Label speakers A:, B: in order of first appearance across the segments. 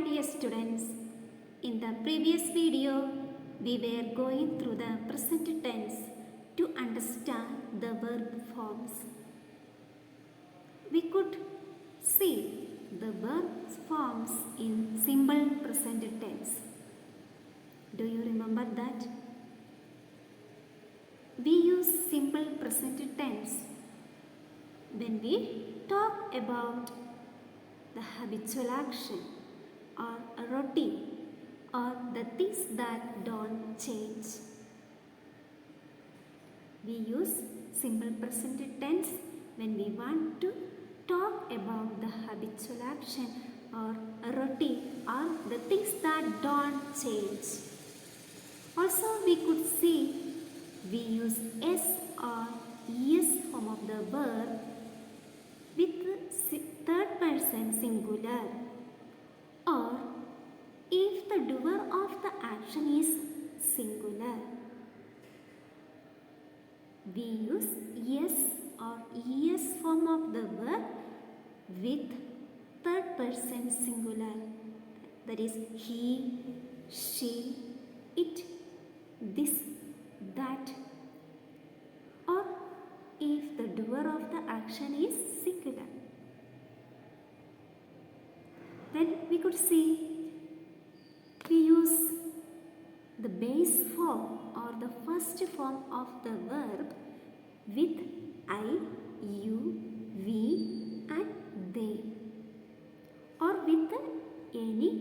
A: dear students. In the previous video, we were going through the present tense to understand the verb forms. We could see the verb forms in simple present tense. Do you remember that? We use simple present tense when we talk about the habitual action or a routine or the things that don't change. We use simple present tense when we want to talk about the habitual action or a routine or the things that don't change. Also, we could see we use s or es form of the verb with third person singular, or if the doer of the action is singular. We use yes or es form of the verb with third person singular, that is he, she, it, this, that, or if the doer of the action is singular. Then we could see we use the base form or the first form of the verb with I, you, we and they, or with any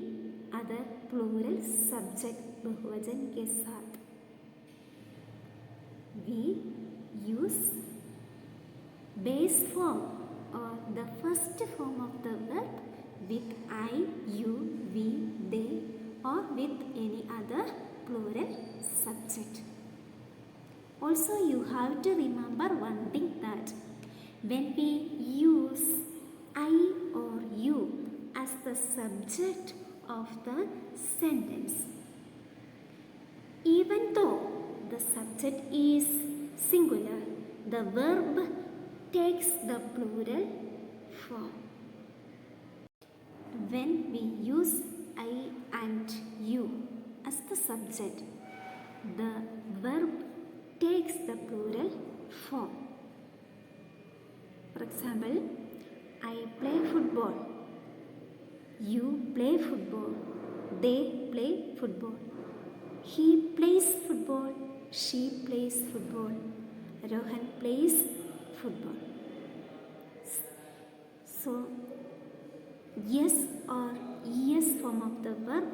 A: other plural subject बहुवचन के साथ. We use base form or the first form of the verb with I, you, we, they or with any other plural subject. Also, you have to remember one thing, that when we use I or you as the subject of the sentence, even though the subject is singular, the verb takes the plural form. When we use I and you as the subject, the verb takes the plural form. For example, I play football, you play football, they play football, he plays football, she plays football, Rohan plays football. So, yes or es form of the verb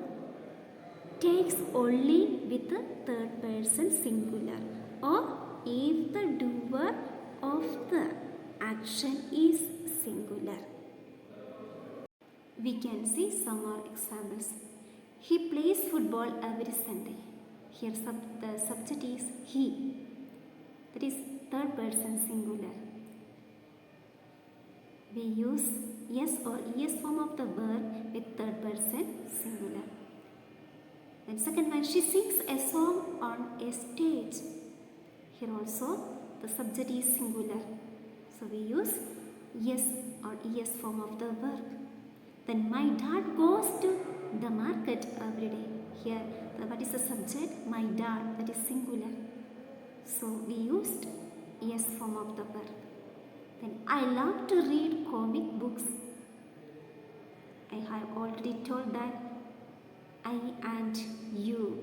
A: takes only with the third person singular, or if the doer of the action is singular. We can see some more examples. He plays football every Sunday. Here the subject is he, that is third person singular. We use yes or es form of the verb with third person singular. And second one, she sings a song on a stage. Here also the subject is singular, so we use yes or es form of the verb. Then my dad goes to the market every day. Here what is the subject? My dad, that is singular, so we used es form of the verb. Then I love to read comic books. I have already told that I and you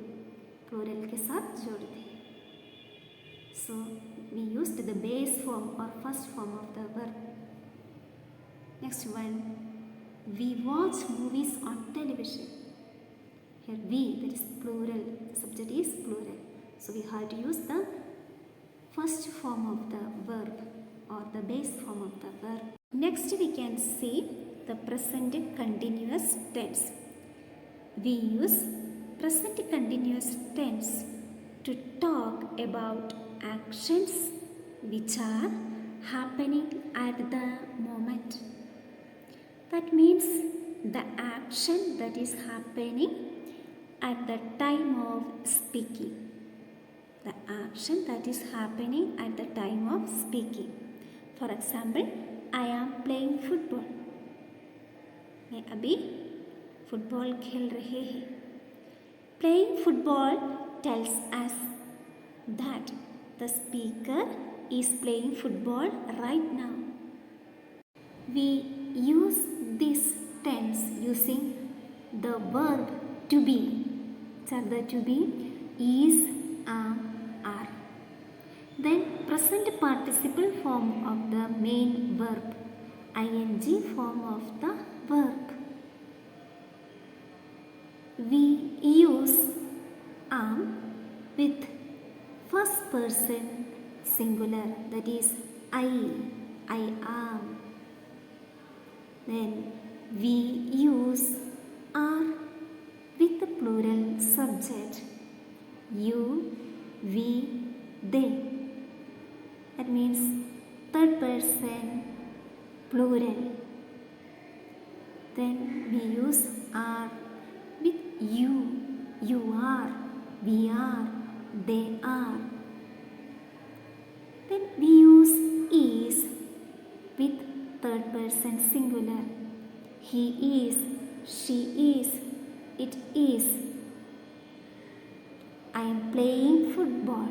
A: plural के साथ जोड़ दें. So we used the base form or first form of the verb. Next one, we watch movies on television. Here we, that is plural, subject is plural, so we have to use the first form of the verb or the base form of the verb. Next we can see the present continuous tense. We use present continuous tense to talk about actions which are happening at the moment. That means the action that is happening at the time of speaking. The action that is happening at the time of speaking. For example, I am playing football. मैं अभी football खेल रहे हैं. Playing football tells us that the speaker is playing football right now. We use this tense using the verb to be. The to be is, am, are. Then present participle form of the main verb, ing form of the verb. We use am with first person singular, that is I am. Then we use are with the plural subject, you, we, they. That means third person plural. Then we use are with you, you are, we are, they are. Then we use is with third person singular, he is, she is, it is. I am playing football,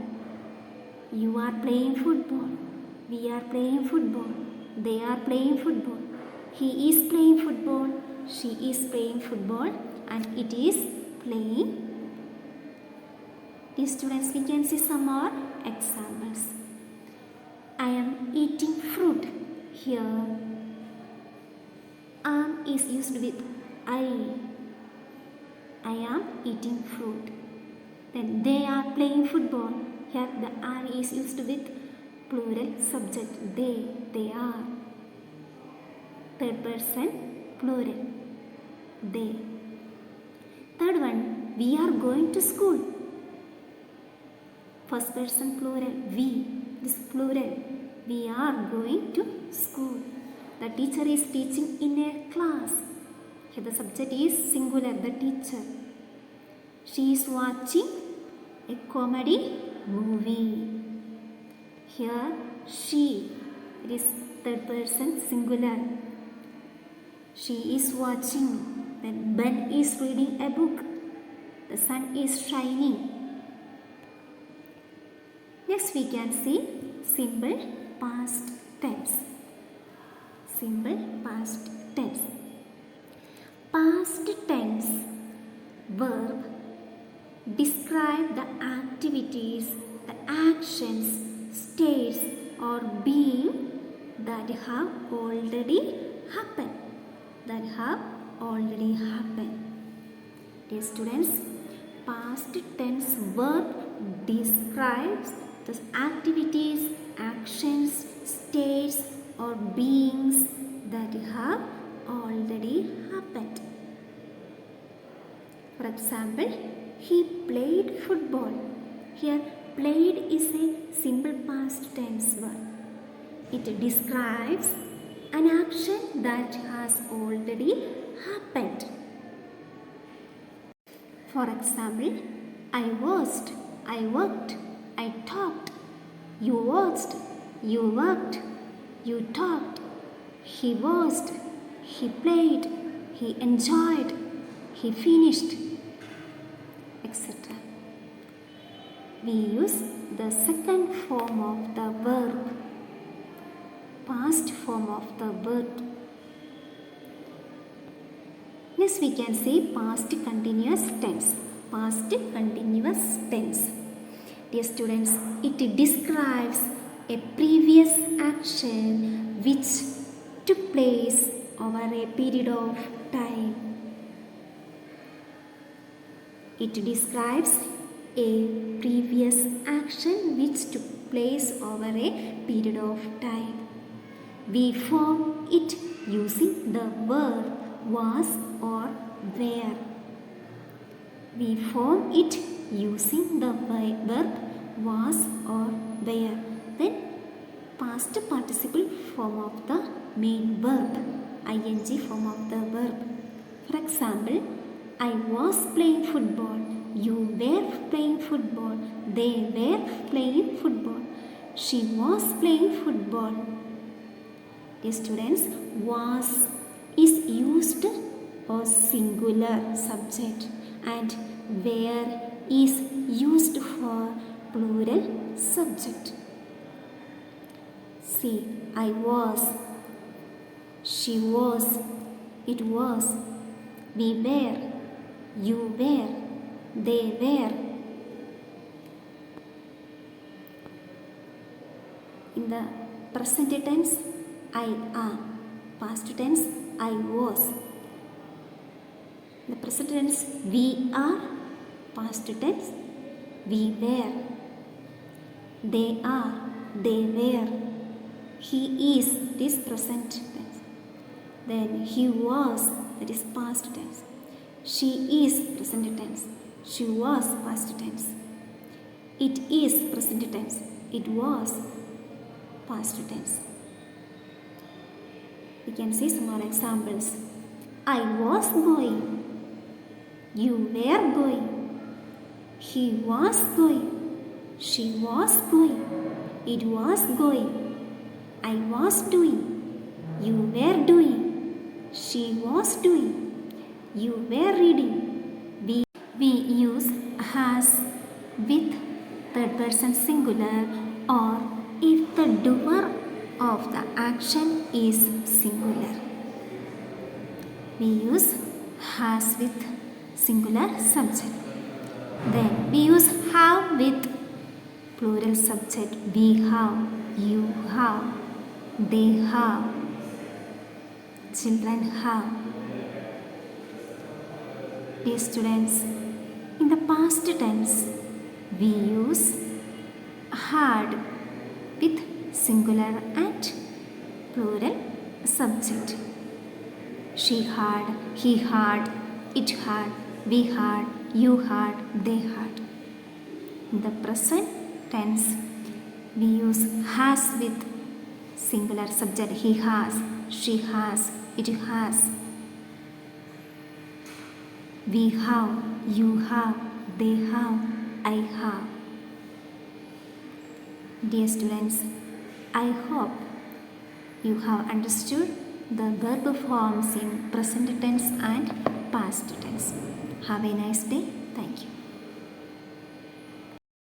A: you are playing football, we are playing football, they are playing football, he is playing football, she is playing football, and it is playing. Dear students, we can see some more examples. I am eating fruit. Here am is used with I am eating fruit. Then they are playing football. Here the are is used with plural subject, they are. Third person plural, they. Third one, we are going to school. First person plural, we, this plural, we are going to school. The teacher is teaching in a class. Here the subject is singular, the teacher. She is watching a comedy movie. Here she, it is third person singular. She is watching. Then Ben is reading a book. The sun is shining. Next we can see simple past tense. Simple past tense. Past tense verb describe the activities, the actions, states or being that have already happened. That have already happened. Dear students, past tense verb describes the activities, actions, states or beings that have already happened. For example, he played football. Here played is a simple past tense verb. It describes an action that has already happened. For example, I watched, I worked, I talked, you watched, you worked, you talked, he watched, he played, he enjoyed, he finished, etc. We use the second form of the verb, past form of the verb. Next we can say past continuous tense. Past continuous tense. Dear students, it describes a previous action which took place over a period of time. It describes a previous action which took place over a period of time. We form it using the verb was or were. We form it using the verb was or were. Then past participle form of the main verb, ing form of the verb. For example, I was playing football, you were playing football, they were playing football, she was playing football. Dear students, was is used or singular subject, and were is used for plural subject. See, I was, she was, it was, we were, you were, they were. In the present tense, I am. Past tense, I was. In the present tense, we are. Past tense, we were. They are, they were. He is, this present tense. Then he was, that is past tense. She is, present tense. She was, past tense. It is, present tense. It was, past tense. We can see some more examples. I was going. You were going. He was going. She was going. It was going. I was doing. You were doing. She was doing. You were reading. We use has with third person singular or if the doer of the action is singular. We use has with singular subject. Then we use have with plural subject. We have, you have, they have, children have. Dear students, in the past tense, we use had with singular and plural subject. She had, he had, it had, we had, you had, they had. In the present tense, we use has with singular subject. He has, she has, it has. We have, you have, they have, I have. Dear students, I hope you have understood the verb forms in present tense and past tense. Have a nice day. Thank you.